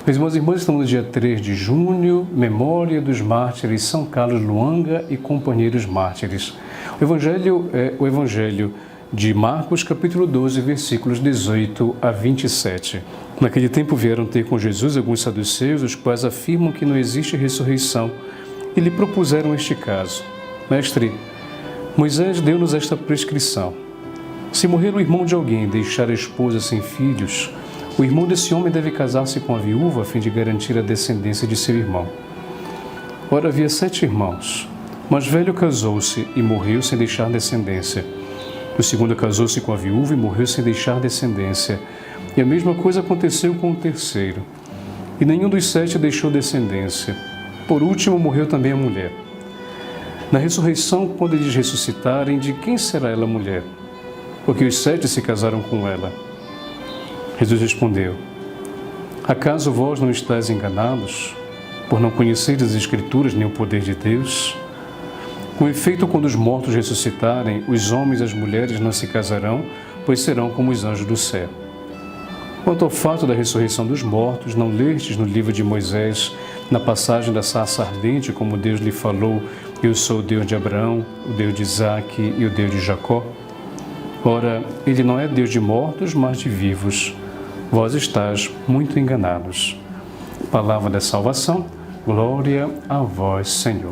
Meus irmãos e irmãs, estamos no dia 3 de junho, memória dos mártires São Carlos Luanga e companheiros mártires. O Evangelho é o Evangelho de Marcos, capítulo 12, versículos 18 a 27. Naquele tempo vieram ter com Jesus alguns saduceus, os quais afirmam que não existe ressurreição, e lhe propuseram este caso. Mestre, Moisés deu-nos esta prescrição. Se morrer o irmão de alguém e deixar a esposa sem filhos, o irmão desse homem deve casar-se com a viúva a fim de garantir a descendência de seu irmão. Ora, havia 7 irmãos. O mais velho casou-se e morreu sem deixar descendência. O segundo casou-se com a viúva e morreu sem deixar descendência. E a mesma coisa aconteceu com o terceiro. E nenhum dos 7 deixou descendência. Por último, morreu também a mulher. Na ressurreição, quando eles ressuscitarem, de quem será ela mulher? Porque os 7 se casaram com ela. Jesus respondeu: acaso vós não estáis enganados, por não conheceres as Escrituras nem o poder de Deus? Com efeito, quando os mortos ressuscitarem, os homens e as mulheres não se casarão, pois serão como os anjos do céu. Quanto ao fato da ressurreição dos mortos, não lestes no livro de Moisés, na passagem da sarça ardente, como Deus lhe falou: eu sou o Deus de Abraão, o Deus de Isaque e o Deus de Jacó? Ora, ele não é Deus de mortos, mas de vivos. Vós estáis muito enganados. Palavra da salvação, glória a vós, Senhor.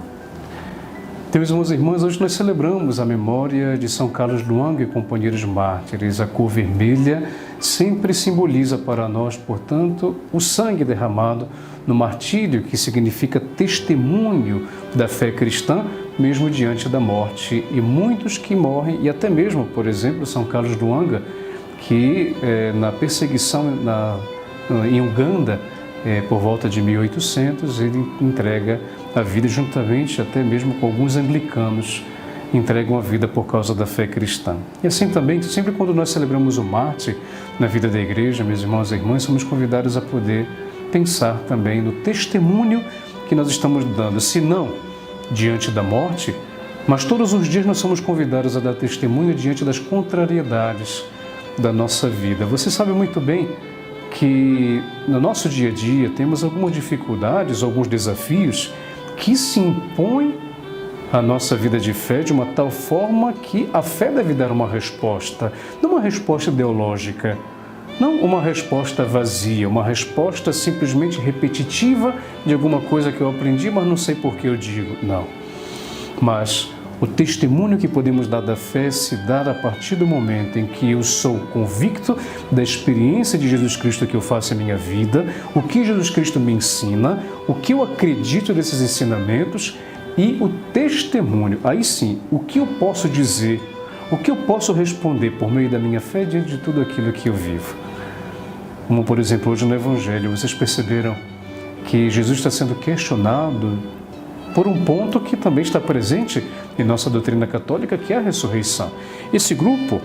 Meus irmãos e irmãs, hoje nós celebramos a memória de São Carlos Luanga e companheiros mártires. A cor vermelha sempre simboliza para nós, portanto, o sangue derramado no martírio, que significa testemunho da fé cristã, mesmo diante da morte. E muitos que morrem, e até mesmo, por exemplo, São Carlos Luanga, que na perseguição em Uganda, por volta de 1800, ele entrega a vida juntamente até mesmo com alguns anglicanos, entregam a vida por causa da fé cristã. E assim também, sempre quando nós celebramos o mártir na vida da igreja, meus irmãos e irmãs, somos convidados a poder pensar também no testemunho que nós estamos dando, se não diante da morte, mas todos os dias nós somos convidados a dar testemunho diante das contrariedades da nossa vida. Você sabe muito bem que no nosso dia a dia temos algumas dificuldades, alguns desafios que se impõem à nossa vida de fé de uma tal forma que a fé deve dar uma resposta, não uma resposta ideológica, não uma resposta vazia, uma resposta simplesmente repetitiva de alguma coisa que eu aprendi, mas não sei por que eu digo. Não. Mas o testemunho que podemos dar da fé se dá a partir do momento em que eu sou convicto da experiência de Jesus Cristo que eu faço em minha vida, o que Jesus Cristo me ensina, o que eu acredito desses ensinamentos e o testemunho. Aí sim, o que eu posso dizer, o que eu posso responder por meio da minha fé diante de tudo aquilo que eu vivo. Como, por exemplo, hoje no Evangelho, vocês perceberam que Jesus está sendo questionado por um ponto que também está presente em nossa doutrina católica, que é a ressurreição. Esse grupo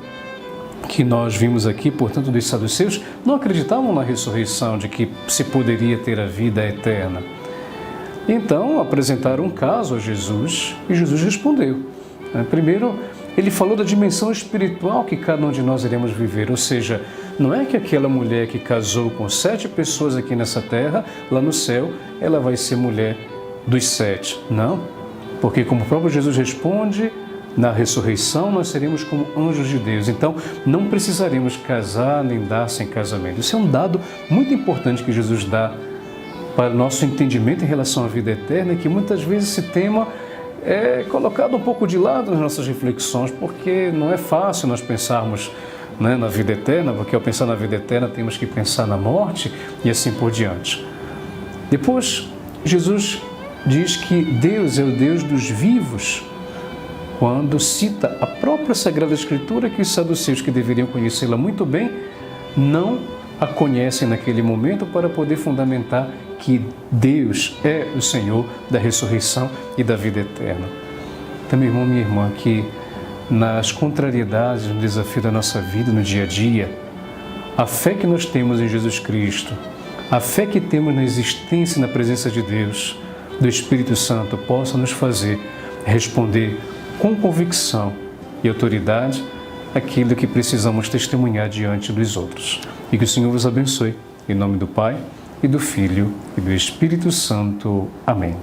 que nós vimos aqui, portanto, dos saduceus, não acreditavam na ressurreição, de que se poderia ter a vida eterna. Então, apresentaram um caso a Jesus e Jesus respondeu. Primeiro, ele falou da dimensão espiritual que cada um de nós iremos viver, ou seja, não é que aquela mulher que casou com 7 pessoas aqui nessa terra, lá no céu, ela vai ser mulher dos 7, não, porque como o próprio Jesus responde, na ressurreição nós seremos como anjos de Deus, então não precisaremos casar nem dar-se em casamento. Isso é um dado muito importante que Jesus dá para o nosso entendimento em relação à vida eterna, que muitas vezes esse tema é colocado um pouco de lado nas nossas reflexões, porque não é fácil nós pensarmos, né, na vida eterna, porque ao pensar na vida eterna temos que pensar na morte e assim por diante. Depois, Jesus diz que Deus é o Deus dos vivos, quando cita a própria Sagrada Escritura, que os saduceus, que deveriam conhecê-la muito bem, não a conhecem naquele momento, para poder fundamentar que Deus é o Senhor da ressurreição e da vida eterna. Então, meu irmão, minha irmã, que nas contrariedades, no desafio da nossa vida, no dia a dia, a fé que nós temos em Jesus Cristo, a fé que temos na existência e na presença de Deus, do Espírito Santo, possa nos fazer responder com convicção e autoridade aquilo que precisamos testemunhar diante dos outros. E que o Senhor vos abençoe. Em nome do Pai, e do Filho, e do Espírito Santo. Amém.